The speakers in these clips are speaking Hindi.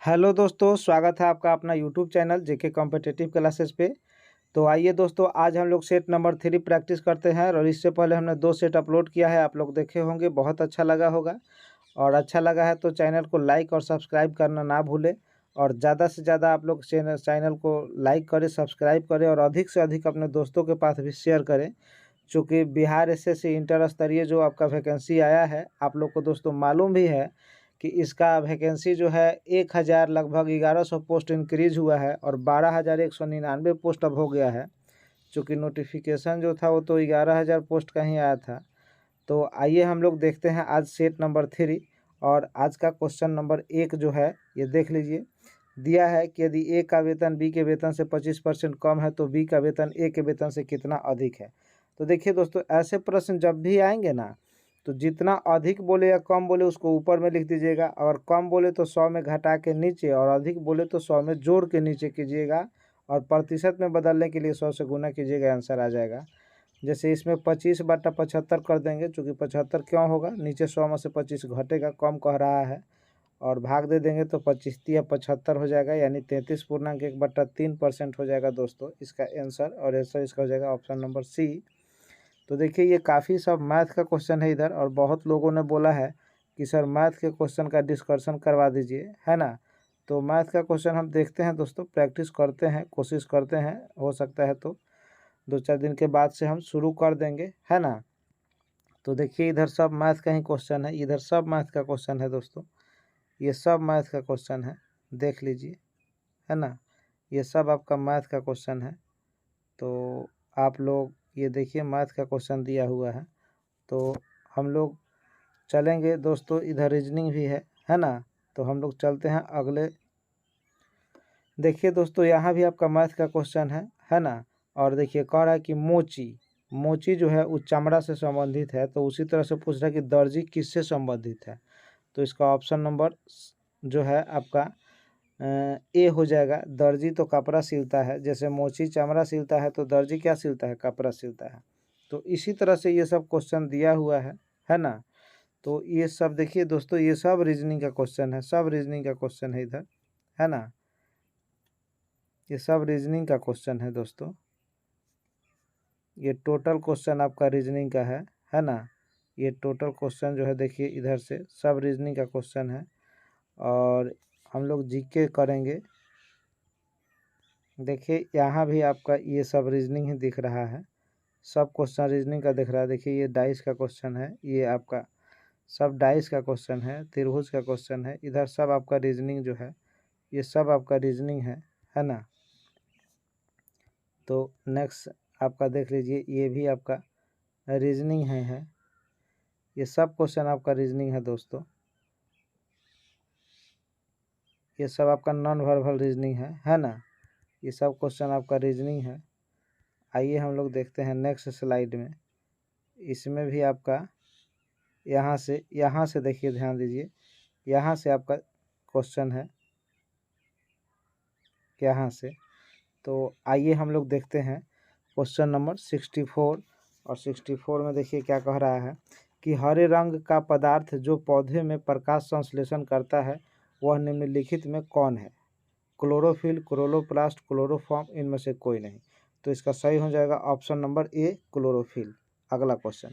हेलो दोस्तों, स्वागत है आपका अपना यूट्यूब चैनल जेके कॉम्पिटिटिव क्लासेस पे। तो आइए दोस्तों, आज हम लोग सेट नंबर 3 प्रैक्टिस करते हैं और इससे पहले हमने 2 सेट अपलोड किया है, आप लोग देखे होंगे, बहुत अच्छा लगा होगा। और अच्छा लगा है तो चैनल को लाइक और सब्सक्राइब करना ना भूलें और ज़्यादा से ज़्यादा आप लोग चैनल को लाइक करें, सब्सक्राइब करें और अधिक से अधिक अपने दोस्तों के पास भी शेयर करें। चूँकि बिहार एसएससी इंटर स्तरीय जो आपका वैकेंसी आया है, आप लोग को दोस्तों मालूम भी है कि इसका वैकेंसी जो है 1000 लगभग 1100 पोस्ट इंक्रीज़ हुआ है और 12,199 पोस्ट अब हो गया है। चूँकि नोटिफिकेशन जो था वो तो 11,000 पोस्ट का ही आया था। तो आइए हम लोग देखते हैं आज सेट नंबर 3 और आज का क्वेश्चन नंबर 1 जो है ये देख लीजिए। दिया है कि यदि ए का वेतन बी के वेतन से 25% कम है तो बी का वेतन ए के वेतन से कितना अधिक है। तो देखिए दोस्तों, ऐसे प्रश्न जब भी आएंगे ना, तो जितना अधिक बोले या कम बोले उसको ऊपर में लिख दीजिएगा। अगर कम बोले तो 100 में घटा के नीचे और अधिक बोले तो 100 में जोड़ के नीचे कीजिएगा और प्रतिशत में बदलने के लिए 100 से गुना कीजिएगा, आंसर आ जाएगा। जैसे इसमें 25/75 कर देंगे, चूँकि 75 क्यों होगा, नीचे 100 में से 25 घटेगा, कम कह रहा है, और भाग दे देंगे तो 25 या 75 हो जाएगा, यानी 33.1/3% हो जाएगा दोस्तों इसका आंसर। और आंसर इसका हो जाएगा ऑप्शन नंबर सी। तो देखिए ये काफ़ी सब मैथ का क्वेश्चन है इधर, और बहुत लोगों ने बोला है कि सर मैथ के क्वेश्चन का डिस्कशन करवा दीजिए, है ना। तो मैथ का क्वेश्चन हम देखते हैं दोस्तों, प्रैक्टिस करते हैं, कोशिश करते हैं, हो सकता है तो 2-4 दिन के बाद से हम शुरू कर देंगे, है ना। तो देखिए इधर सब मैथ का ही क्वेश्चन है, इधर सब मैथ का क्वेश्चन है दोस्तों, ये सब मैथ का क्वेश्चन है, देख लीजिए, है ना। ये सब आपका मैथ का क्वेश्चन है। तो आप लोग ये देखिए मैथ का क्वेश्चन दिया हुआ है, तो हम लोग चलेंगे दोस्तों, इधर रीजनिंग भी है ना। तो हम लोग चलते हैं अगले। देखिए दोस्तों, यहाँ भी आपका मैथ का क्वेश्चन है ना। और देखिए कह रहा है कि मोची मोची जो है वो चमड़ा से संबंधित है, तो उसी तरह से पूछ रहा है कि दर्जी किससे संबंधित है। तो इसका ऑप्शन नंबर जो है आपका ए हो जाएगा। दर्जी तो कपड़ा सिलता है, जैसे मोची चमड़ा सिलता है तो दर्जी क्या सिलता है, कपड़ा सिलता है। तो इसी तरह से ये सब क्वेश्चन दिया हुआ है ना। तो ये सब देखिए दोस्तों, ये सब रीजनिंग का क्वेश्चन है, सब रीजनिंग का क्वेश्चन है इधर, है ना। ये सब रीजनिंग का क्वेश्चन है दोस्तों, ये टोटल क्वेश्चन आपका रीजनिंग का है ना। ये टोटल क्वेश्चन जो है देखिए इधर से सब रीजनिंग का क्वेश्चन है। और हम लोग जीके करेंगे। देखिए यहाँ भी आपका ये सब रीजनिंग ही दिख रहा है, सब क्वेश्चन रीजनिंग का दिख रहा है। देखिए ये डाइस का क्वेश्चन है, ये आपका सब डाइस का क्वेश्चन है, त्रिभुज का क्वेश्चन है, इधर सब आपका रीजनिंग जो है ये सब आपका रीजनिंग है ना। तो नेक्स्ट आपका देख लीजिए, ये भी आपका रीजनिंग है। ये सब क्वेश्चन आपका रीजनिंग है दोस्तों, ये सब आपका नॉन वर्बल रीजनिंग है ना। ये सब क्वेश्चन आपका रीजनिंग है। आइए हम लोग देखते हैं नेक्स्ट स्लाइड में। इसमें भी आपका यहाँ से देखिए, ध्यान दीजिए, यहाँ से आपका क्वेश्चन है, यहाँ से। तो आइए हम लोग देखते हैं क्वेश्चन नंबर 64। और 64 में देखिए क्या कह रहा है कि हरे रंग का पदार्थ जो पौधे में प्रकाश संश्लेषण करता है वह निम्नलिखित में कौन है। क्लोरोफिल, क्लोरोप्लास्ट, क्लोरोफॉर्म, इनमें से कोई नहीं। तो इसका सही हो जाएगा ऑप्शन नंबर ए, क्लोरोफिल। अगला क्वेश्चन,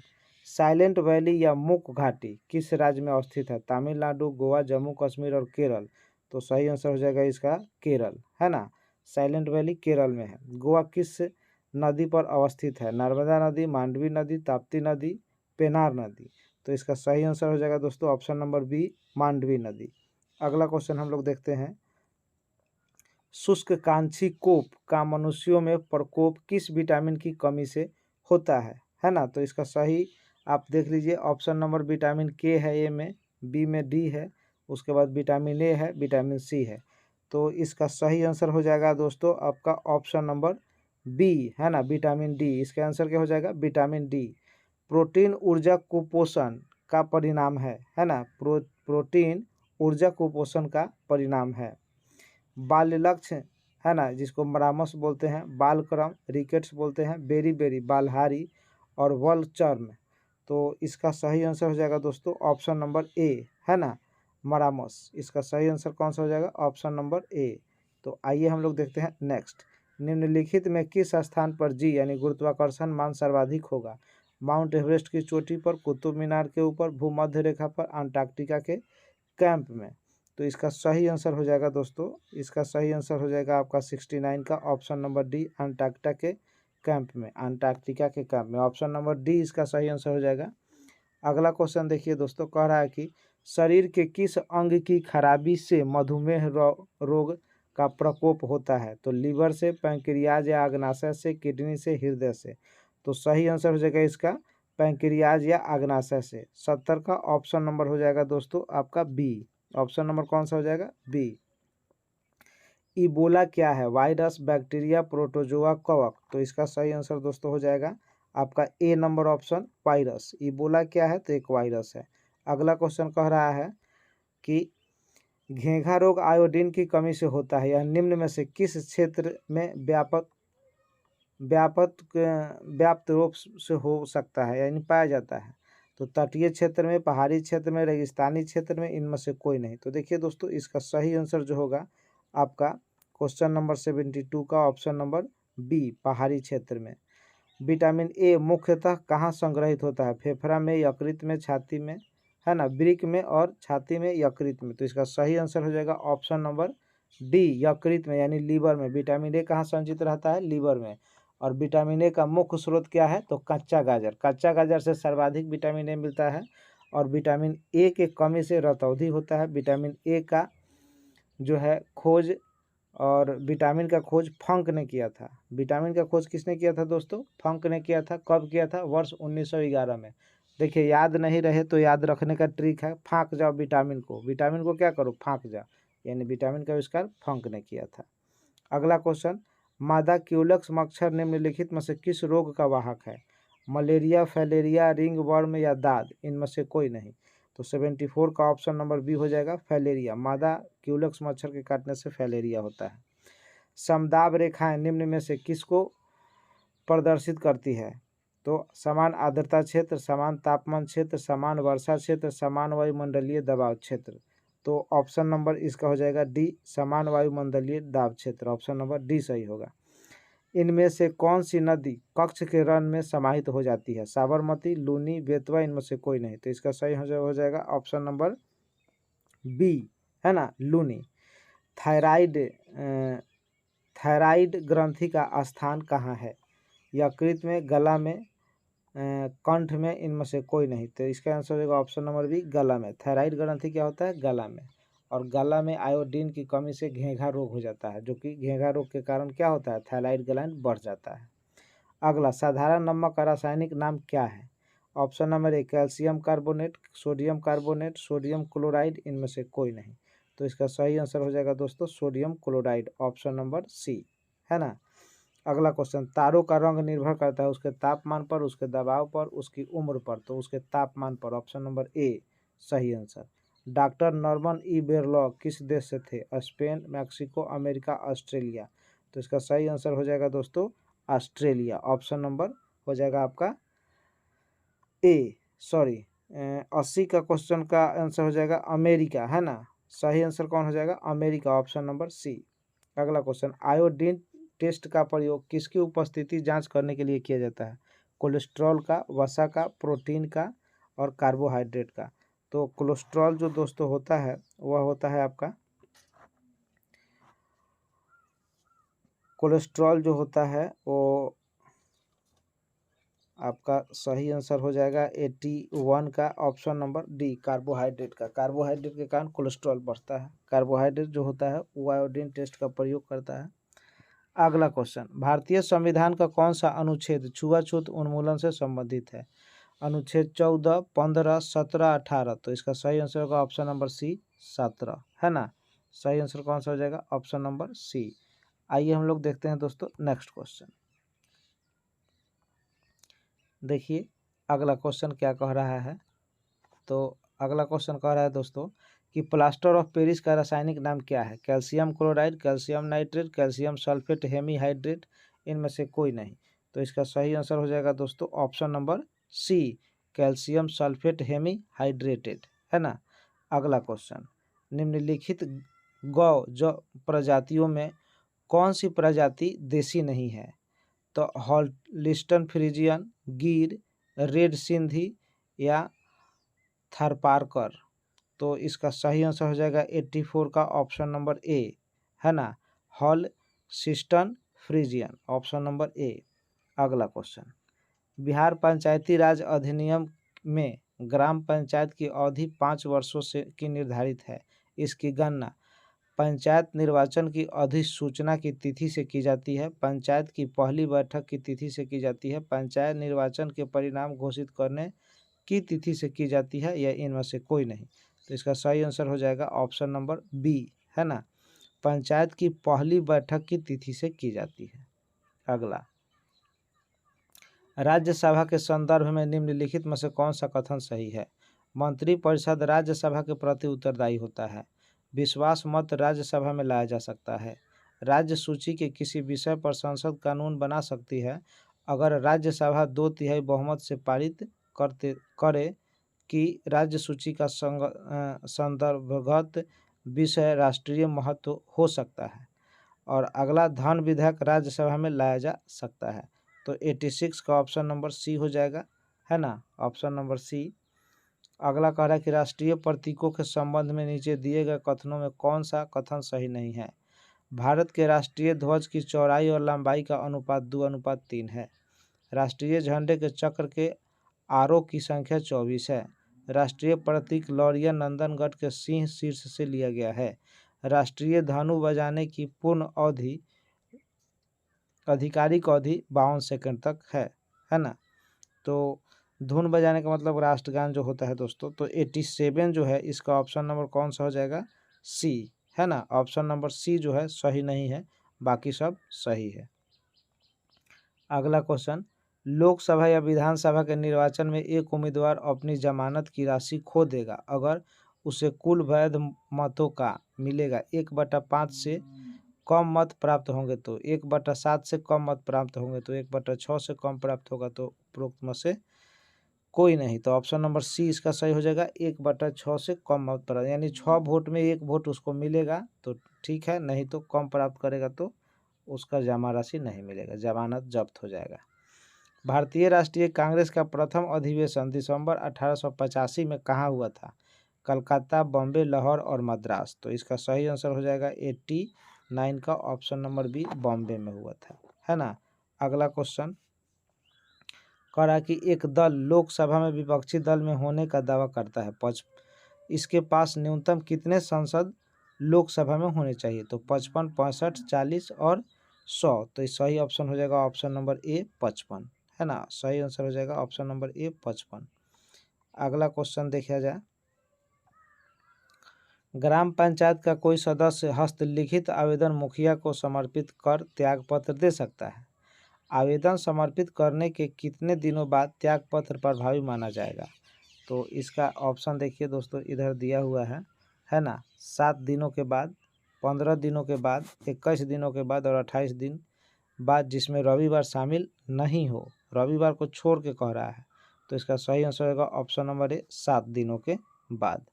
साइलेंट वैली या मूक घाटी किस राज्य में अवस्थित है। तमिलनाडु, गोवा, जम्मू कश्मीर और केरल। तो सही आंसर हो जाएगा इसका केरल, है ना। साइलेंट वैली केरल में है। गोवा किस नदी पर अवस्थित है। नर्मदा नदी, मांडवी नदी, ताप्ती नदी, पेनार नदी। तो इसका सही आंसर हो जाएगा दोस्तों ऑप्शन नंबर बी, मांडवी नदी। अगला क्वेश्चन हम लोग देखते हैं, शुष्क कांछी कोप का मनुष्यों में प्रकोप किस विटामिन की कमी से होता है ना। तो इसका सही आप देख लीजिए, ऑप्शन नंबर विटामिन के है ए में, बी में डी है, उसके बाद विटामिन ए है, विटामिन सी है। तो इसका सही आंसर हो जाएगा दोस्तों आपका ऑप्शन नंबर बी, है ना, विटामिन डी। इसका आंसर क्या हो जाएगा, विटामिन डी। प्रोटीन ऊर्जा कुपोषण का परिणाम है ना। प्रोटीन ऊर्जा कुपोषण का परिणाम है। बाल्य लक्ष्य, है ना, जिसको मरामस बोलते हैं, बालक्रम, रिकेट्स बोलते हैं, बेरी बेरी, बालहारी और वल चर्म। तो इसका सही आंसर हो जाएगा दोस्तों ऑप्शन नंबर ए, है ना। मरामस। इसका सही आंसर कौन सा हो जाएगा? ऑप्शन नंबर ए। तो आइए हम लोग देखते हैं नेक्स्ट। निम्नलिखित में किस स्थान पर जी यानी गुरुत्वाकर्षण मान सर्वाधिक होगा? माउंट एवरेस्ट की चोटी पर, कुतुब मीनार के ऊपर, भूमध्य रेखा पर, अंटार्कटिका के कैंप में। तो इसका सही आंसर हो जाएगा दोस्तों, इसका सही आंसर हो जाएगा आपका 69 का ऑप्शन नंबर डी, अंटार्कटिका के कैंप में, अंटार्कटिका के कैंप में। ऑप्शन नंबर डी इसका सही आंसर हो जाएगा। अगला क्वेश्चन देखिए दोस्तों, कह रहा है कि शरीर के किस अंग की खराबी से मधुमेह रोग का प्रकोप होता है? तो लीवर से, पैंक्रियाज या अग्नाशय से, किडनी से, हृदय से। तो सही आंसर हो जाएगा इसका पैंक्रियाज या अग्नाशय से। 70 का ऑप्शन नंबर हो जाएगा दोस्तों आपका बी। ऑप्शन नंबर कौन सा हो जाएगा? बी। इबोला क्या है? वायरस, बैक्टीरिया, प्रोटोजोआ, कवक। तो इसका सही आंसर दोस्तों हो जाएगा आपका ए नंबर ऑप्शन, वायरस। इबोला क्या है? तो एक वायरस है। अगला क्वेश्चन कह रहा है कि घेंघा रोग आयोडीन की कमी से होता है, यह निम्न में से किस क्षेत्र में व्याप्त रूप से हो सकता है यानी पाया जाता है? तो तटीय क्षेत्र में, पहाड़ी क्षेत्र में, रेगिस्तानी क्षेत्र में, इनमें से कोई नहीं। तो देखिए दोस्तों, इसका सही आंसर जो होगा आपका क्वेश्चन नंबर 72 का ऑप्शन नंबर बी, पहाड़ी क्षेत्र में। विटामिन ए मुख्यतः कहाँ संग्रहित होता है? फेफड़ा में, यकृत में, छाती में, है ना, वृक्क में और छाती में, यकृत में। तो इसका सही आंसर हो जाएगा ऑप्शन नंबर डी, यकृत में यानी लीवर में। विटामिन ए कहाँ संचित रहता है? लीवर में। और विटामिन ए का मुख्य स्रोत क्या है? तो कच्चा गाजर। कच्चा गाजर से सर्वाधिक विटामिन ए मिलता है। और विटामिन ए के कमी से रतौंधी होता है। विटामिन ए का जो है खोज और विटामिन का खोज फंक ने किया था। विटामिन का खोज किसने किया था दोस्तों? फंक ने किया था। कब किया था? वर्ष 1911 में। देखिए, याद नहीं रहे तो याद रखने का ट्रिक है, फाँक जाओ विटामिन को। विटामिन को क्या करो? फाँक जाओ। यानी विटामिन का आविष्कार फंक ने किया था। अगला क्वेश्चन, मादा क्यूलेक्स मच्छर निम्नलिखित में से किस रोग का वाहक है? मलेरिया, फैलेरिया, रिंग वर्म या दाद, इनमें से कोई नहीं। तो 74 का ऑप्शन नंबर बी हो जाएगा, फैलेरिया। मादा क्यूलेक्स मच्छर के काटने से फैलेरिया होता है। समदाब रेखाएं निम्न में से किसको प्रदर्शित करती है? तो समान आर्द्रता क्षेत्र, समान तापमान क्षेत्र, समान वर्षा क्षेत्र, समान वायुमंडलीय दबाव क्षेत्र। तो ऑप्शन नंबर इसका हो जाएगा डी, समान वायुमंडलीय दाब क्षेत्र। ऑप्शन नंबर डी सही होगा। इनमें से कौन सी नदी कच्छ के रण में समाहित हो जाती है? साबरमती, लूनी, बेतवा, इनमें से कोई नहीं। तो इसका सही हो जाएगा ऑप्शन नंबर बी, है ना, लूनी। थायराइड थायराइड ग्रंथि का स्थान कहाँ है? यकृत में, गला में, कंठ में, इनमें से कोई नहीं। तो इसका आंसर होगा ऑप्शन नंबर बी, गला में। थायराइड ग्रंथि क्या होता है? गला में। और गला में आयोडीन की कमी से घेंघा रोग हो जाता है, जो कि घेंघा रोग के कारण क्या होता है? थायराइड ग्लैंड बढ़ जाता है। अगला, साधारण नमक का रासायनिक नाम क्या है? ऑप्शन नंबर ए, calcium carbonate, sodium carbonate, sodium chloride, इनमें से कोई नहीं। तो इसका सही आंसर हो जाएगा दोस्तों sodium chloride, option number C, है ना। अगला क्वेश्चन, तारों का रंग निर्भर करता है उसके तापमान पर, उसके दबाव पर, उसकी उम्र पर। तो उसके तापमान पर, ऑप्शन नंबर ए सही आंसर। डॉक्टर नॉर्मन ई बेरलॉ किस देश से थे? Spain, Mexico, America, Australia. तो इसका सही आंसर हो जाएगा दोस्तों ऑस्ट्रेलिया। ऑप्शन नंबर हो जाएगा आपका ए, सॉरी 80 का क्वेश्चन का आंसर हो जाएगा अमेरिका, है ना। सही आंसर कौन हो जाएगा? America, option number C. अगला क्वेश्चन, आयोडीन टेस्ट का प्रयोग किसकी उपस्थिति जांच करने के लिए किया जाता है? कोलेस्ट्रॉल का, वसा का, प्रोटीन का और कार्बोहाइड्रेट का। तो कोलेस्ट्रॉल जो दोस्तों होता है वह होता है आपका, कोलेस्ट्रॉल जो होता है वो आपका सही आंसर हो जाएगा 81 का ऑप्शन नंबर डी, कार्बोहाइड्रेट का। कार्बोहाइड्रेट के कारण कोलेस्ट्रॉल बढ़ता है। कार्बोहाइड्रेट जो होता है वो आयोडीन टेस्ट का प्रयोग करता है। अगला क्वेश्चन, भारतीय संविधान का कौन सा अनुच्छेद छुआछूत उन्मूलन से संबंधित है? अनुच्छेद 14, 15, 17, 18। तो इसका सही आंसर होगा ऑप्शन नंबर सी, 17, है ना। सही आंसर कौन सा हो जाएगा? Option number C. आइए हम लोग देखते हैं दोस्तों नेक्स्ट क्वेश्चन। देखिए अगला क्वेश्चन क्या कह रहा है। तो अगला क्वेश्चन कह रहा है दोस्तों कि प्लास्टर ऑफ पेरिस का रासायनिक नाम क्या है? Calcium chloride, calcium nitrate, calcium sulphate hemihydrate, इनमें से कोई नहीं। तो इसका सही आंसर हो जाएगा दोस्तों option number C, calcium sulphate hemihydrated, है ना। अगला क्वेश्चन, निम्नलिखित गौ जो प्रजातियों में कौन सी प्रजाति देसी नहीं है? तो हॉल्स्टीन फ्रीजियन, गिर, रेड सिंधी या थारपारकर। तो इसका सही आंसर हो जाएगा 84 का ऑप्शन नंबर ए, है ना, हॉल्स्टीन फ्रीजियन, ऑप्शन नंबर ए। अगला क्वेश्चन, बिहार पंचायती राज अधिनियम में ग्राम पंचायत की अवधि 5 वर्षों से की निर्धारित है। इसकी गणना पंचायत निर्वाचन की अधिसूचना की तिथि से की जाती है, पंचायत की पहली बैठक की तिथि से की जाती है, पंचायत निर्वाचन के परिणाम घोषित करने की तिथि से की जाती है, या इनमें से कोई नहीं। तो इसका सही आंसर हो जाएगा ऑप्शन नंबर बी, है ना, पंचायत की पहली बैठक की तिथि से की जाती है। अगला, राज्यसभा के संदर्भ में निम्नलिखित में से कौन सा कथन सही है? मंत्रिपरिषद राज्यसभा के प्रति उत्तरदायी होता है, विश्वास मत राज्यसभा में लाया जा सकता है, राज्य सूची के किसी विषय पर संसद कानून बना सकती है अगर राज्यसभा 2/3 बहुमत से पारित करे कि राज्य सूची का संदर्भगत विषय राष्ट्रीय महत्व हो सकता है। और अगला, धन विधेयक राज्यसभा में लाया जा सकता है। तो 86 का ऑप्शन नंबर सी हो जाएगा, है ना, ऑप्शन नंबर सी। अगला कह रहा है कि राष्ट्रीय प्रतीकों के संबंध में नीचे दिए गए कथनों में कौन सा कथन सही नहीं है? भारत के राष्ट्रीय ध्वज की चौड़ाई और लंबाई का अनुपात 2:3 है, राष्ट्रीय झंडे के चक्र के आरों की संख्या 24 है, राष्ट्रीय प्रतीक लौरिया नंदनगढ़ के सिंह शीर्ष से लिया गया है, राष्ट्रीय धनु बजाने की पूर्ण अवधि आधिकारिक अवधि 52 सेकंड तक है ना। तो धुन बजाने का मतलब राष्ट्रगान जो होता है दोस्तों। तो 87 जो है इसका ऑप्शन नंबर कौन सा हो जाएगा? सी, है ना, ऑप्शन नंबर सी जो है सही नहीं है, बाकी सब सही है। अगला क्वेश्चन, लोकसभा या विधानसभा के निर्वाचन में एक उम्मीदवार अपनी जमानत की राशि खो देगा अगर उसे कुल वैध मतों का मिलेगा 1/5 से कम मत प्राप्त होंगे तो, 1/7 से कम मत प्राप्त होंगे तो, 1/6 से कम प्राप्त होगा तो उपरोक्त में से कोई नहीं। तो ऑप्शन नंबर सी इसका सही हो जाएगा, 1/6 से कम मत प्राप्त, यानी 6 वोट में 1 वोट उसको मिलेगा तो ठीक है, नहीं तो कम प्राप्त करेगा तो उसका जमा राशि नहीं मिलेगा, जमानत जब्त हो जाएगा। भारतीय राष्ट्रीय कांग्रेस का प्रथम अधिवेशन दिसंबर 1885 में कहाँ हुआ था? कलकत्ता, बॉम्बे, लाहौर और मद्रास। तो इसका सही आंसर हो जाएगा 89 का ऑप्शन नंबर बी, बॉम्बे में हुआ था, है ना। अगला क्वेश्चन कह रहा है कि एक दल लोकसभा में विपक्षी दल में होने का दावा करता है, इसके पास न्यूनतम कितने सांसद लोकसभा में होने चाहिए? तो 55, 65, 40 और 100। तो इस सही ऑप्शन हो जाएगा ऑप्शन नंबर ए 55, है ना, सही आंसर हो जाएगा ऑप्शन नंबर ए 55। अगला क्वेश्चन देखा जाए, ग्राम पंचायत का कोई सदस्य हस्तलिखित आवेदन मुखिया को समर्पित कर त्यागपत्र दे सकता है, आवेदन समर्पित करने के कितने दिनों बाद त्यागपत्र प्रभावी माना जाएगा? तो इसका ऑप्शन देखिए दोस्तों, इधर दिया हुआ है ना, 7 दिनों के बाद, 15 दिनों के बाद, 21 दिनों के बाद और 28 दिन बाद, जिसमें रविवार शामिल नहीं हो, रविवार को छोड़ के कह रहा है। तो इसका सही आंसर होगा ऑप्शन नंबर ए 7 दिनों के बाद।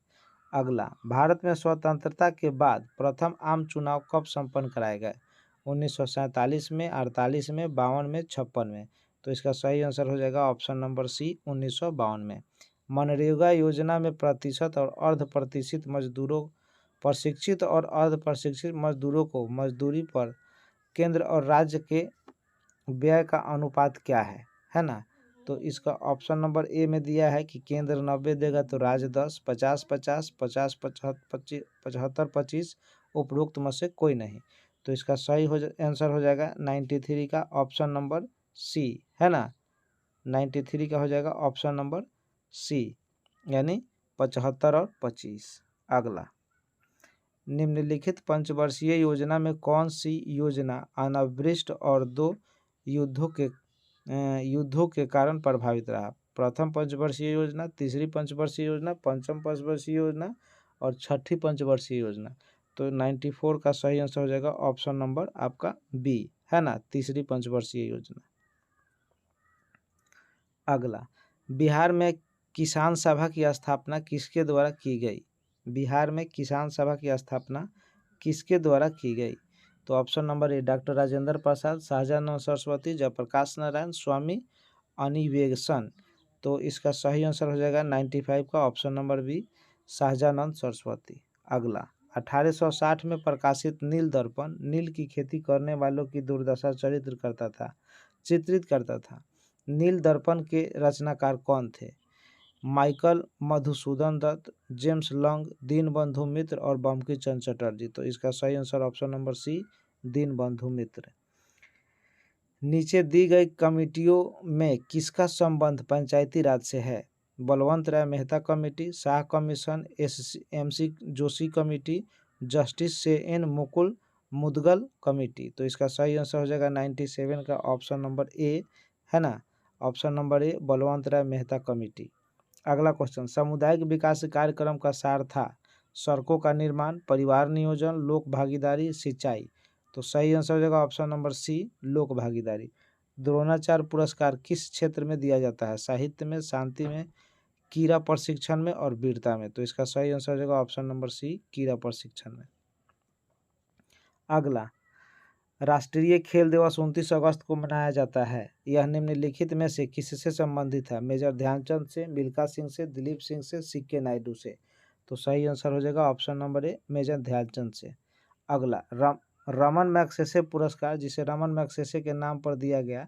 अगला, भारत में स्वतंत्रता के बाद प्रथम आम चुनाव कब संपन्न कराए गए? 1947 में, 48 में, 52 में, 56 में। तो इसका सही आंसर हो जाएगा ऑप्शन नंबर सी 1952 में। मनरेगा योजना में प्रतिशत और अर्ध प्रशिक्षित मजदूरों, प्रशिक्षित और अर्ध प्रशिक्षित मजदूरों को मजदूरी पर केंद्र और राज्य के व्यय का अनुपात क्या है ना। तो इसका ऑप्शन नंबर ए में दिया है कि केंद्र 90 देगा तो राज्य 10, 50, 50, 50, 25, 75, 25, उपरोक्त में से कोई नहीं। तो इसका सही आंसर हो जाएगा 93 का ऑप्शन नंबर सी, है ना, 93 का हो जाएगा ऑप्शन नंबर सी, यानी 75 और 25। अगला, निम्नलिखित पंचवर्षीय योजना में कौन सी योजना अनावृष्टि और 2 युद्धों के कारण प्रभावित रहा? प्रथम पंचवर्षीय योजना, तीसरी पंचवर्षीय योजना, पंचम पंचवर्षीय योजना और छठी पंचवर्षीय योजना। तो 94 का सही आंसर हो जाएगा ऑप्शन नंबर आपका बी, है ना, तीसरी पंचवर्षीय योजना। अगला, बिहार में किसान सभा की स्थापना किसके द्वारा की गई? बिहार में किसान सभा की स्थापना किसके द्वारा की गई? तो option number A doctor Rajendra Prasad, Sahajanand Saraswati, Jayaprakash Narayan, Swami अनिवेशन। तो इसका सही आंसर हो जाएगा 95 का option number B, Sahajanand Saraswati. अगला, 1860 में प्रकाशित नील दर्पण नील की खेती करने वालों की दुर्दशा चित्रित करता था। नील दर्पण के रचनाकार कौन थे? Michael Madhusudan Dutt, James Long, Dinabandhu Mitra और बंकिम चंद्र चटर्जी। तो इसका सही answer option number C, Dinabandhu Mitra. नीचे दी गई कमेटियों में किसका संबंध पंचायती राज से है? Balwant Rai Mehta committee, Shah commission, MC Joshi committee, justice से एन मुकुल मुदगल कमेटी। तो इसका सही आंसर हो जाएगा 97 का ऑप्शन नंबर ए, है ना, option number A Balwant Rai Mehta committee. अगला क्वेश्चन, सामुदायिक विकास कार्यक्रम का सार था सड़कों का निर्माण, परिवार नियोजन, लोक भागीदारी, सिंचाई। तो सही आंसर हो जाएगा ऑप्शन नंबर सी, लोक भागीदारी। द्रोणाचार्य पुरस्कार किस क्षेत्र में दिया जाता है? साहित्य में, शांति में, कीड़ा प्रशिक्षण में और वीरता में। तो इसका सही आंसर हो जाएगा ऑप्शन नंबर सी, कीड़ा प्रशिक्षण में। अगला, राष्ट्रीय खेल दिवस 29 अगस्त को मनाया जाता है, यह निम्नलिखित में से किससे संबंधित है? मेजर ध्यानचंद से, मिल्खा सिंह से, दिलीप सिंह से, सीके नायडू से। तो सही आंसर हो जाएगा option number A, major Dhyanchand से। अगला, रमन मैग्सेसे पुरस्कार जिसे रमन मैग्सेसे के नाम पर दिया गया,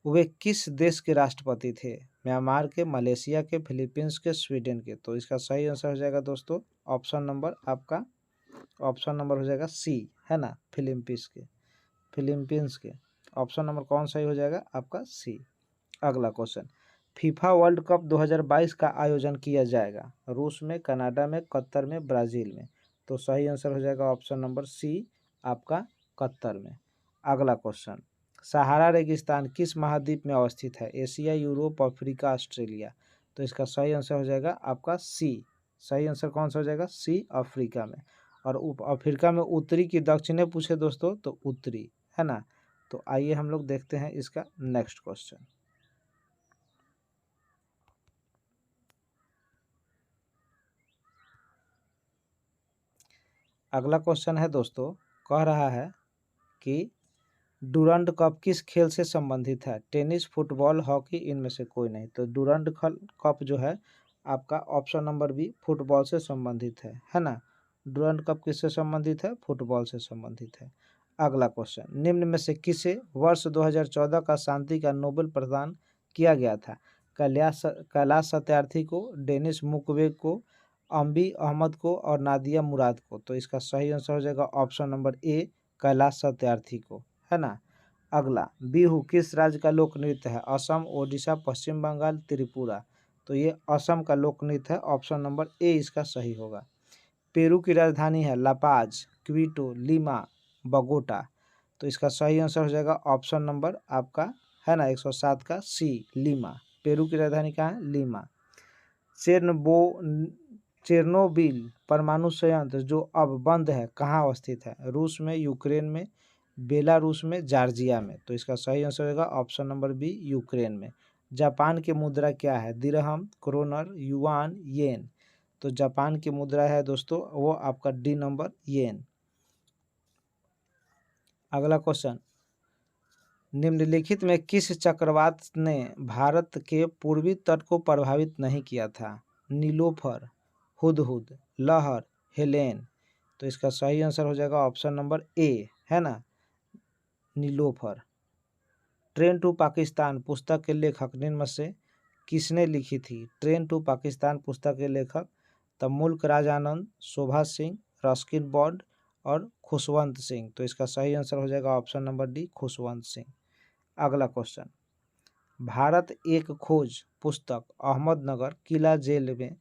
वे किस देश के राष्ट्रपति थे? म्यांमार के, मलेशिया के, फिलीपींस के, स्वीडन के। तो इसका सही आंसर हो जाएगा दोस्तों ऑप्शन नंबर आपका ऑप्शन नंबर हो जाएगा सी, है ना, फिलीपींस के। ऑप्शन नंबर कौन सही हो जाएगा आपका? सी। अगला क्वेश्चन, फीफा वर्ल्ड कप 2022 का आयोजन किया जाएगा रूस में, कनाडा में, कतर में, ब्राजील में। तो सही आंसर हो जाएगा ऑप्शन नंबर सी आपका, कतर में। अगला क्वेश्चन, सहारा रेगिस्तान किस महाद्वीप में अवस्थित है? Asia, Europe, Africa, Australia. तो इसका सही आंसर हो जाएगा आपका सी। सही आंसर कौन सा हो जाएगा? सी, अफ्रीका में। और अफ्रीका में उत्तरी की दक्षिणी पूछे दोस्तों तो उत्तरी, है ना। तो आइए हम लोग देखते हैं इसका नेक्स्ट क्वेश्चन। अगला क्वेश्चन है दोस्तों, कह रहा है कि डुरंड कप किस खेल से संबंधित है? टेनिस, फुटबॉल, हॉकी, इनमें से कोई नहीं। तो डुरंड कप जो है आपका ऑप्शन नंबर बी, फुटबॉल से संबंधित है ना। डुरंड कप किससे संबंधित है? फुटबॉल से संबंधित है। अगला क्वेश्चन, निम्न में से किसे वर्ष 2014 का शांति का नोबेल प्रदान किया गया था? कैलाश सत्यार्थी को, डेनिस मुक्वेगे को, अम्बी अहमद को और नादिया मुराद को। तो इसका सही आंसर हो जाएगा ऑप्शन नंबर ए, कैलाश सत्यार्थी को, है ना। अगला, बिहू किस राज्य का लोक नृत्य है? असम, ओडिशा, पश्चिम बंगाल, त्रिपुरा। तो ये असम का लोक नृत्य है, ऑप्शन नंबर ए इसका सही होगा। पेरू की राजधानी है लापाज, क्विटो, लीमा, बगोटा। तो इसका सही आंसर हो जाएगा ऑप्शन नंबर आपका, है ना, 107 का सी, लीमा। पेरू की राजधानी कहाँ है? लीमा। चेरनोबिल परमाणु संयंत्र जो अब बंद है कहाँ अवस्थित है? रूस में, यूक्रेन में, बेलारूस में, जॉर्जिया में। तो इसका सही आंसर होगा ऑप्शन नंबर बी, यूक्रेन में। जापान की मुद्रा क्या है? दिरहम, क्रोनर, युआन, येन। तो जापान की मुद्रा है दोस्तों वो आपका डी नंबर, येन। अगला क्वेश्चन, निम्नलिखित में किस चक्रवात ने भारत के पूर्वी तट को प्रभावित नहीं किया था? नीलोफर, हुदहुद, लहर, हेलेन। तो इसका सही आंसर हो जाएगा ऑप्शन नंबर ए, है ना, नीलोफर। ट्रेन टू पाकिस्तान पुस्तक के लेखक निम्न में से किसने लिखी थी? ट्रेन टू पाकिस्तान पुस्तक के लेखक तमुल्क राज आनंद, शोभा सिंह, रस्किन बॉन्ड और खुशवंत सिंह। तो इसका सही आंसर हो जाएगा option number D, Khushwant Singh. अगला क्वेश्चन, भारत एक खोज पुस्तक अहमदनगर किला जेल में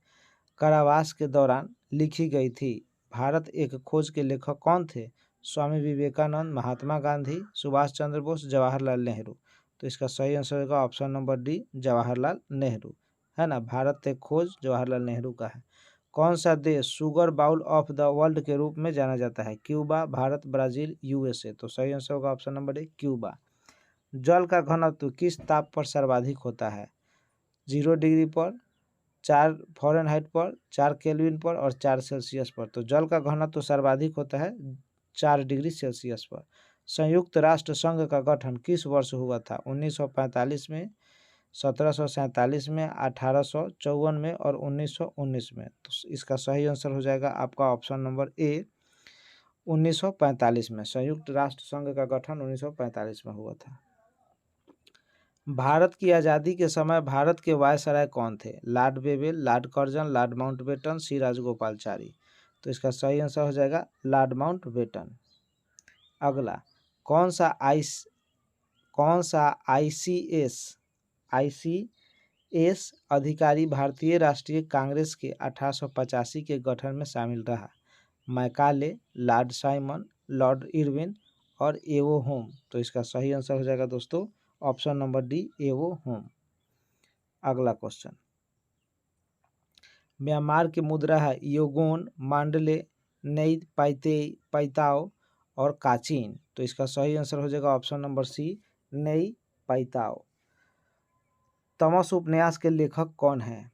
कारावास के दौरान लिखी गई थी। भारत एक खोज के लेखक कौन थे? स्वामी विवेकानंद, महात्मा गांधी, सुभाष चंद्र बोस, जवाहरलाल नेहरू। तो इसका सही आंसर होगा option number D, Jawaharlal Nehru, है ना। भारत एक खोज जवाहरलाल नेहरू का है। कौन सा देश sugar bowl of the world के रूप में जाना जाता है? Cuba, Bharat, Brazil, USA. तो सही आंसर होगा ऑप्शन नंबर ए, क्यूबा। जल का घनत्व किस ताप पर सर्वाधिक होता है? 0 डिग्री पर, 4 फ़ारेनहाइट पर, 4 केल्विन पर और 4 सेल्सियस पर। तो जल का घनत्व तो सर्वाधिक होता है 4 डिग्री सेल्सियस पर। संयुक्त राष्ट्र संघ का गठन किस वर्ष हुआ था? 1945 में, 1747 में, 1854 में और 1919 में। तो इसका सही आंसर हो जाएगा आपका ऑप्शन नंबर ए 1945 में। संयुक्त राष्ट्र संघ का गठन 1945 में हुआ था। भारत की आज़ादी के समय भारत के वायसराय कौन थे? Lord Wavell, lord Curzon, lord Mountbatten, C Rajagopalachari. तो इसका सही आंसर हो जाएगा लॉर्ड माउंटबेटन। अगला, कौन सा आईसीएस अधिकारी भारतीय राष्ट्रीय कांग्रेस के 1885 के गठन में शामिल रहा? Macaulay, Lord Simon, Lord Irwin और एवो होम। तो इसका सही आंसर हो जाएगा दोस्तों ऑप्शन नंबर डी एवो होम। अगला क्वेश्चन, म्यांमार की मुद्रा है योगोन, मांडले, नई पैताओ और काचीन। तो इसका सही आंसर हो जाएगा ऑप्शन नंबर सी नई पैताओ। तमस उपन्यास के लेखक कौन हैं?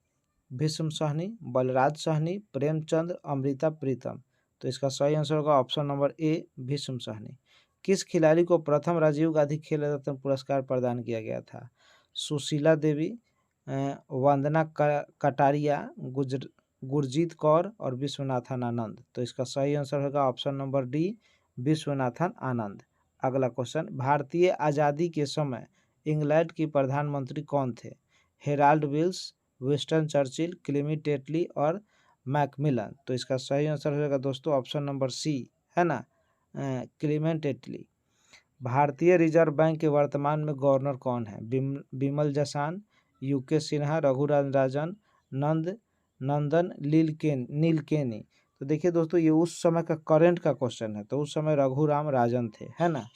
भीष्म सहनी, बलराज सहनी, प्रेमचंद, अमृता प्रीतम। तो इसका सही आंसर होगा option number A Bhishma Sahni. किस खिलाड़ी को प्रथम राजीव गांधी खेल रत्न पुरस्कार प्रदान किया गया था? सुशीला देवी, वंदना कटारिया, गुरजीत कौर और विश्वनाथन आनंद। तो इसका सही आंसर होगा option number D Viswanathan Anand. अगला क्वेश्चन, भारतीय आज़ादी के समय इंग्लैंड की प्रधानमंत्री कौन थे? Herald Wills, Winston Churchill, clammy Tetley और मैकमिलन। तो इसका सही आंसर हो जाएगा दोस्तों ऑप्शन नंबर सी, है ना, क्लेमेंट टेटली। भारतीय रिजर्व बैंक के वर्तमान में गवर्नर कौन है? बिमल जसान, यूके सिन्हा, रघुराज राजन, नंदन नीलकेनी। तो देखिए दोस्तों, ये उस समय का करंट का क्वेश्चन है, तो उस समय रघुराम राजन थे, है ना।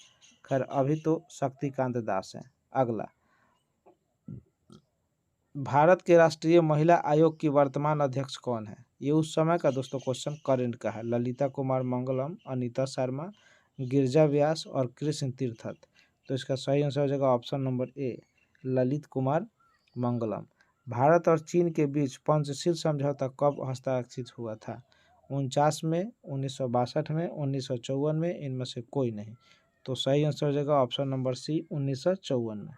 खैर अभी तो शक्तिकांत दास हैं। अगला, भारत के राष्ट्रीय महिला आयोग की वर्तमान अध्यक्ष कौन है? ये उस समय का दोस्तों क्वेश्चन करंट का है। ललिता कुमार मंगलम, अनीता शर्मा, गिरिजा व्यास और कृष्ण तीर्थत। तो इसका सही आंसर हो जाएगा option number A Lalit Kumar Mangalam. Bharat और चीन के बीच पंचशील समझौता कब हस्ताक्षरित हुआ था? 49 में, 1962 में, 1954 में, इनमें से कोई नहीं। तो सही आंसर हो जाएगा ऑप्शन नंबर सी 1954 में।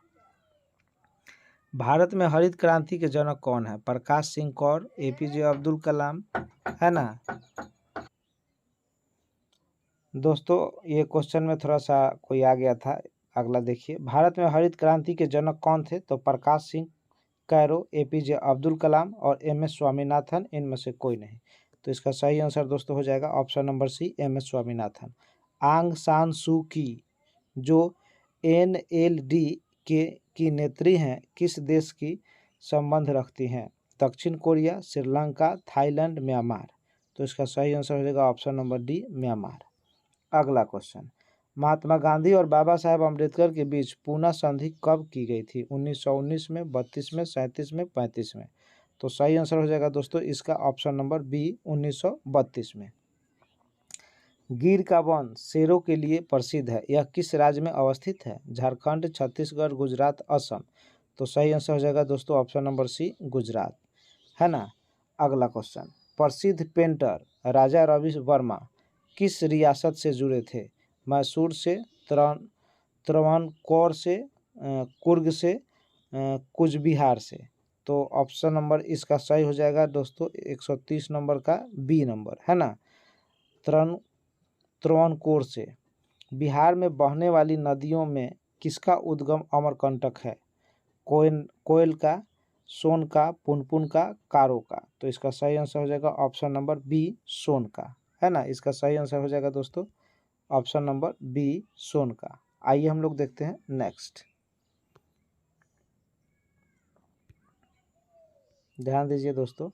भारत में हरित क्रांति के जनक कौन है? प्रकाश सिंह कौर, एपीजे अब्दुल कलाम, है ना। दोस्तों ये क्वेश्चन में थोड़ा सा कोई आ गया था। अगला देखिए, भारत में हरित क्रांति के जनक कौन थे? तो प्रकाश सिंह कैरो, एपीजे अब्दुल कलाम और एमएस स्वामीनाथन, इनमें से कोई नहीं। तो इसका सही आंसर दोस्तों हो जाएगा option number C MS Swaminathan. Aung San सू की जो एनएलडी की नेत्री हैं, किस देश की संबंध रखती हैं? दक्षिण कोरिया, श्रीलंका, थाईलैंड, म्यांमार। तो इसका सही आंसर हो जाएगा ऑप्शन नंबर डी म्यांमार। अगला क्वेश्चन, महात्मा गांधी और बाबा साहेब अम्बेडकर के बीच पूना संधि कब की गई थी? 1919 में, 32 में, 37 में, 35 में। तो सही आंसर हो जाएगा दोस्तों इसका ऑप्शन नंबर बी 1932 में। गिर का वन शेरों के लिए प्रसिद्ध है, यह किस राज्य में अवस्थित है? झारखंड, छत्तीसगढ़, गुजरात, असम। तो सही आंसर हो जाएगा दोस्तों ऑप्शन नंबर सी गुजरात, है ना। अगला क्वेश्चन, प्रसिद्ध पेंटर राजा रवि वर्मा किस रियासत से जुड़े थे? मैसूर से, त्रावणकोर से, कुर्ग से, कूच बिहार से। तो ऑप्शन नंबर इसका सही हो जाएगा दोस्तों 130 नंबर का बी नंबर, है ना, त्रावणकोर से। बिहार में बहने वाली नदियों में किसका उद्गम अमरकंटक है? कोयल का, सोन का, पुनपुन का, कारो का। तो इसका सही आंसर हो जाएगा ऑप्शन नंबर बी सोन का, है ना। इसका सही आंसर हो जाएगा दोस्तों ऑप्शन नंबर बी सोन का। आइए हम लोग देखते हैं नेक्स्ट, ध्यान दीजिए दोस्तों।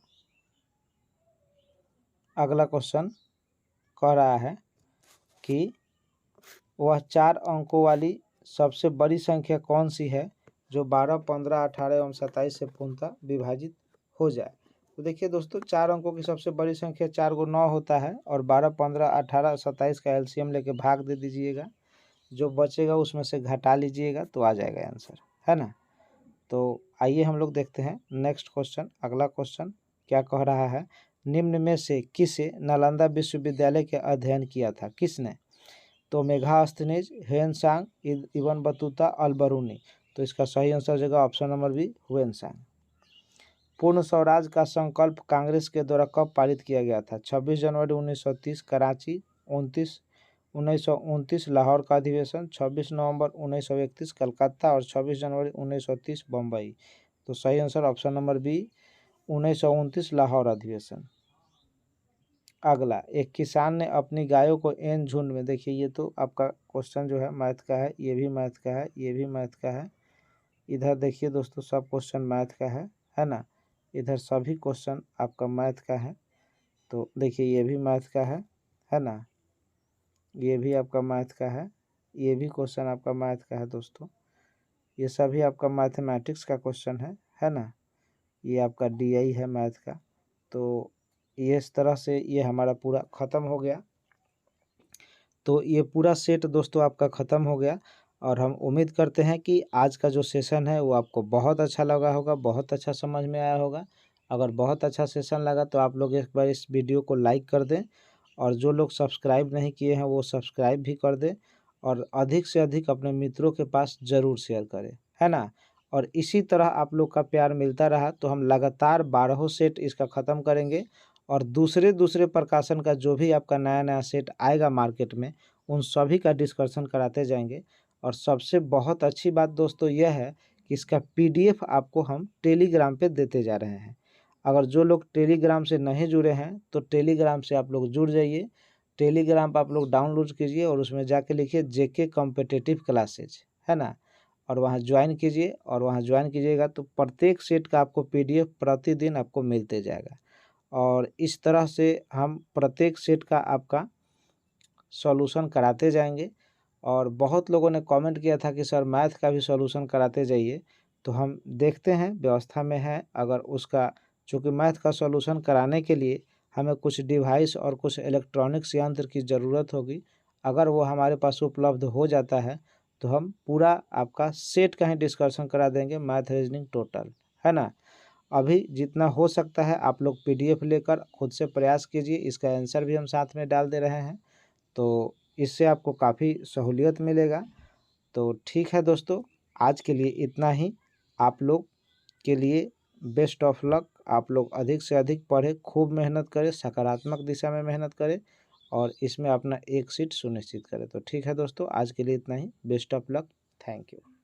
अगला क्वेश्चन कह रहा है कि वह 4 अंकों वाली सबसे बड़ी संख्या कौन सी है जो 12, 15, 18 एवं 27 से पूर्णतः विभाजित हो जाए? तो देखिए दोस्तों, 4 अंकों की सबसे बड़ी संख्या 4 को 9 होता है और 12, 15, 18, 27 का एलसीएम लेके भाग दे दीजिएगा, जो बचेगा उसमें से घटा लीजिएगा तो आ जाएगा आंसर, है ना। तो आइए हम लोग देखते हैं नेक्स्ट क्वेश्चन। अगला क्वेश्चन क्या कह रहा है, निम्न में से किसे नालंदा विश्वविद्यालय के अध्ययन किया था, किसने? तो मेगास्थनीज, ह्वेनसांग, इब्न बतूता, अल बरूनी। तो इसका सही आंसर हो जाएगा ऑप्शन नंबर बी, ह्वेनसांग। पूर्ण स्वराज का संकल्प कांग्रेस के द्वारा कब पारित किया गया था? 26 जनवरी 1930 कराची, 1929 लाहौर का अधिवेशन, 26 नवंबर 1931 कलकत्ता और 26 जनवरी 1930 बम्बई। तो सही answer option number B, 1929 Lahore अधिवेशन। अगला, एक किसान ने अपनी गायों को एन झुंड में, देखिए ये तो आपका क्वेश्चन जो है मैथ का है, ये भी मैथ का है, ये भी मैथ का है। इधर देखिए दोस्तों सब क्वेश्चन मैथ का है ना। इधर सभी क्वेश्चन आपका मैथ का है। तो देखिए ये भी मैथ का है ना। ये भी आपका मैथ का है, ये भी क्वेश्चन आपका मैथ का है दोस्तों। ये सभी आपका मैथमेटिक्स का क्वेश्चन है ना। ये आपका डीआई है मैथ का। तो ये इस तरह से ये हमारा पूरा ख़त्म हो गया। तो ये पूरा सेट दोस्तों आपका ख़त्म हो गया और हम उम्मीद करते हैं कि आज का जो सेशन है वो आपको बहुत अच्छा लगा होगा, बहुत अच्छा समझ में आया होगा। अगर बहुत अच्छा सेशन लगा तो आप लोग एक बार इस वीडियो को लाइक कर दें और जो लोग सब्सक्राइब नहीं किए हैं वो सब्सक्राइब भी कर दें और अधिक से अधिक अपने मित्रों के पास ज़रूर शेयर करें, है ना। और इसी तरह आप लोग का प्यार मिलता रहा तो हम लगातार 12 सेट इसका ख़त्म करेंगे और दूसरे दूसरे प्रकाशन का जो भी आपका नया नया सेट आएगा मार्केट में उन सभी का डिस्कशन कराते जाएंगे। और सबसे बहुत अच्छी बात दोस्तों यह है कि इसका पीडीएफ आपको हम टेलीग्राम पे देते जा रहे हैं। अगर जो लोग टेलीग्राम से नहीं जुड़े हैं तो टेलीग्राम से आप लोग जुड़ जाइए। टेलीग्राम पर आप लोग डाउनलोड कीजिए और उसमें जाके लिखिए जेके कॉम्पिटिटिव क्लासेज, है ना। और वहाँ ज्वाइन कीजिए और वहाँ ज्वाइन कीजिएगा तो प्रत्येक सेट का आपको पीडीएफ प्रतिदिन आपको मिलते जाएगा। और इस तरह से हम प्रत्येक सेट का आपका सॉल्यूशन कराते जाएंगे। और बहुत लोगों ने कमेंट किया था कि सर मैथ का भी सॉल्यूशन कराते जाइए, तो हम देखते हैं व्यवस्था में है। अगर उसका चूँकि मैथ का सॉल्यूशन कराने के लिए हमें कुछ डिवाइस और कुछ इलेक्ट्रॉनिक्स यंत्र की ज़रूरत होगी। अगर वो हमारे पास उपलब्ध हो जाता है तो हम पूरा आपका सेट का ही डिस्कशन करा देंगे, मैथ रीजनिंग टोटल, है ना। अभी जितना हो सकता है आप लोग पीडीएफ लेकर खुद से प्रयास कीजिए। इसका आंसर भी हम साथ में डाल दे रहे हैं, तो इससे आपको काफ़ी सहूलियत मिलेगा। तो ठीक है दोस्तों, आज के लिए इतना ही। आप लोग के लिए बेस्ट ऑफ लक। आप लोग अधिक से अधिक पढ़ें, खूब मेहनत करें, सकारात्मक दिशा में मेहनत करें और इसमें अपना एक सीट सुनिश्चित करें। तो ठीक है दोस्तों, आज के लिए इतना ही। Best of luck. Thank you.